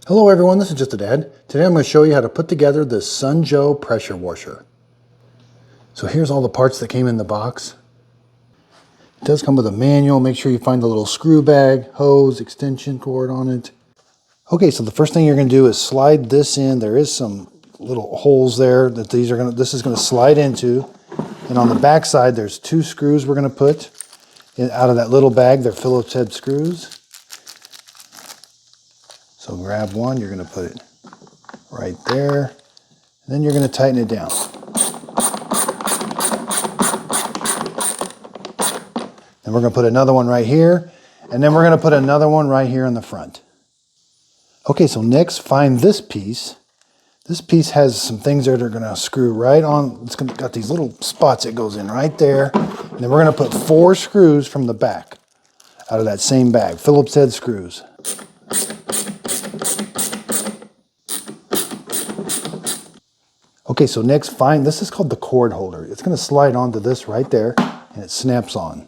Hello everyone, this is Just a Dad. Today I'm going to show you how to put together this Sun Joe pressure washer. So here's all the parts that came in the box. It does come with a manual. Make sure you find the little screw bag, hose, extension cord on it. Okay, so the first thing you're going to do is slide this in. There is some little holes there that this is going to slide into. And on the back side there's two screws we're going to put out of that little bag. They're Phillips head screws. So grab one, you're going to put it right there, and then you're going to tighten it down. And we're going to put another one right here, and then we're going to put another one right here in the front. Okay, so next find this piece. This piece has some things that are going to screw right on. It's got these little spots that goes in right there. And then we're going to put 4 screws from the back out of that same bag, Phillips head screws. Okay, so next find, this is called the cord holder. It's going to slide onto this right there, and it snaps on.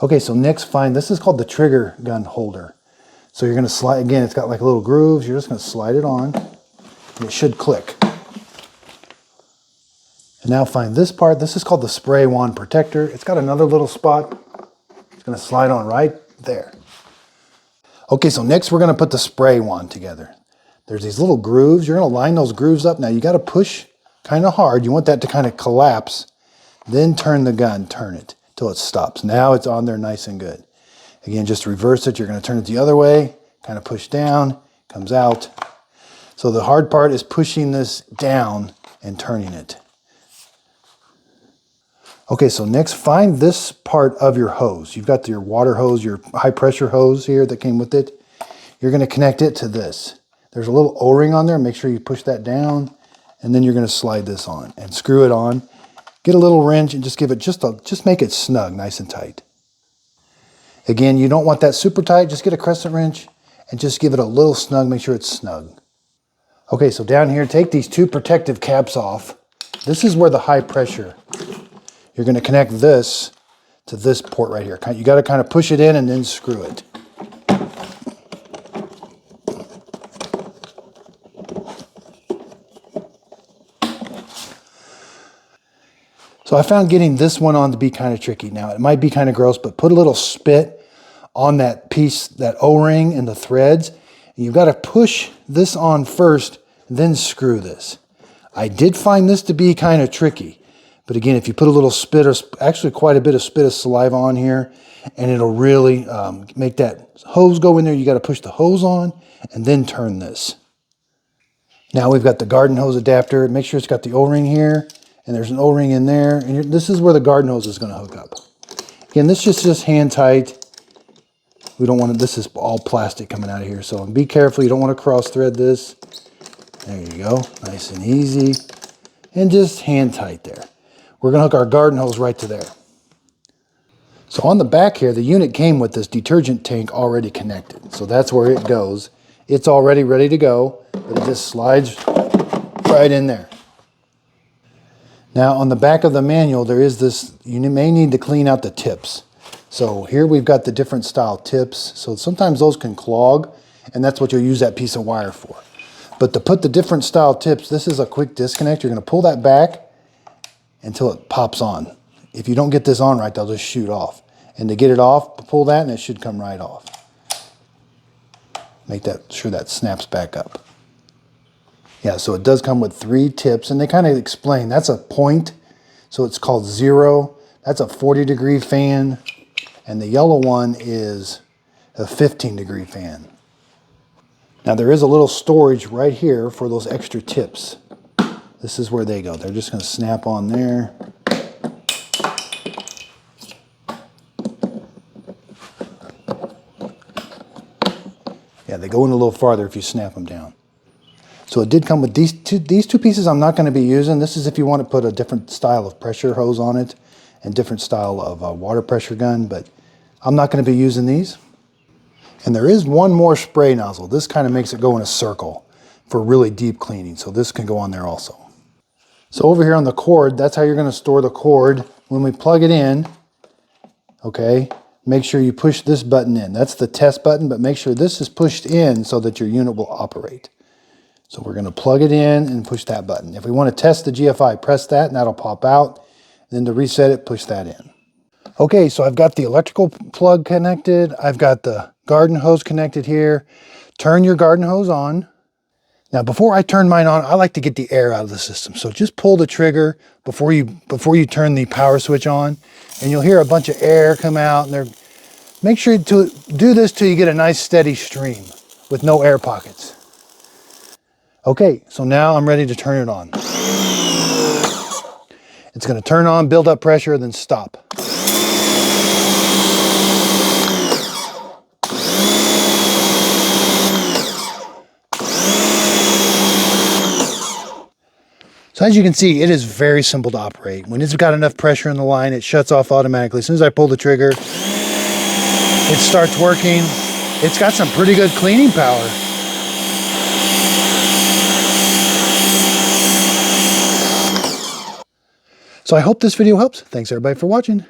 Okay, so next find, this is called the trigger gun holder. So you're going to slide, again, it's got like little grooves. You're just going to slide it on, and it should click. And now find this part. This is called the spray wand protector. It's got another little spot. It's going to slide on right there. Okay, so next we're going to put the spray wand together. There's these little grooves. You're going to line those grooves up. Now you got to push kind of hard. You want that to kind of collapse. Then turn the gun, turn it till it stops. Now it's on there nice and good. Again, just reverse it. You're going to turn it the other way, kind of push down, comes out. So the hard part is pushing this down and turning it. Okay, so next find this part of your hose. You've got your water hose, your high pressure hose here that came with it. You're going to connect it to this. There's a little O-ring on there. Make sure you push that down, and then you're going to slide this on and screw it on. Get a little wrench and just give it just make it snug, nice and tight. Again, you don't want that super tight. Just get a crescent wrench and just give it a little snug. Make sure it's snug. Okay, so down here, take these 2 protective caps off. This is where the high pressure. You're going to connect this to this port right here. You got to kind of push it in and then screw it. So I found getting this one on to be kind of tricky. Now, it might be kind of gross, but put a little spit on that piece, that O-ring and the threads. And you've got to push this on first, then screw this. I did find this to be kind of tricky. But again, if you put a little spit, or actually quite a bit of spit of saliva on here, and it'll really make that hose go in there. You got to push the hose on and then turn this. Now we've got the garden hose adapter. Make sure it's got the O-ring here. And there's an O-ring in there, and this is where the garden hose is going to hook up. Again, this is just hand tight. We don't want to, this is all plastic coming out of here, so be careful. You don't want to cross thread this. There you go, nice and easy. And just hand tight there. We're going to hook our garden hose right to there. So on the back here, the unit came with this detergent tank already connected. So that's where it goes. It's already ready to go, but it just slides right in there. Now on the back of the manual, there is this, you may need to clean out the tips. So here we've got the different style tips. So sometimes those can clog, and that's what you'll use that piece of wire for. But to put the different style tips, this is a quick disconnect. You're going to pull that back until it pops on. If you don't get this on right, they'll just shoot off. And to get it off, pull that and it should come right off. Make sure that snaps back up. Yeah, so it does come with 3 tips, and they kind of explain. That's a point, so it's called 0. That's a 40-degree fan, and the yellow one is a 15-degree fan. Now there is a little storage right here for those extra tips. This is where they go. They're just going to snap on there. Yeah, they go in a little farther if you snap them down. So it did come with these two pieces I'm not going to be using. This is if you want to put a different style of pressure hose on it and different style of water pressure gun, but I'm not going to be using these. And there is one more spray nozzle. This kind of makes it go in a circle for really deep cleaning. So this can go on there also. So over here on the cord, that's how you're going to store the cord when we plug it in. Okay. make sure you push this button in. That's the test button, but make sure this is pushed in so that your unit will operate. So we're going to plug it in and push that button. If we want to test the GFI, press that and that'll pop out. Then to reset it, push that in. Okay, so I've got the electrical plug connected. I've got the garden hose connected here. Turn your garden hose on. Now, before I turn mine on, I like to get the air out of the system. So just pull the trigger before you turn the power switch on, and you'll hear a bunch of air come out. And make sure to do this till you get a nice steady stream with no air pockets. Okay, so now I'm ready to turn it on. It's going to turn on, build up pressure, then stop. So as you can see, it is very simple to operate. When it's got enough pressure in the line, it shuts off automatically. As soon as I pull the trigger, it starts working. It's got some pretty good cleaning power. So I hope this video helps. Thanks everybody for watching.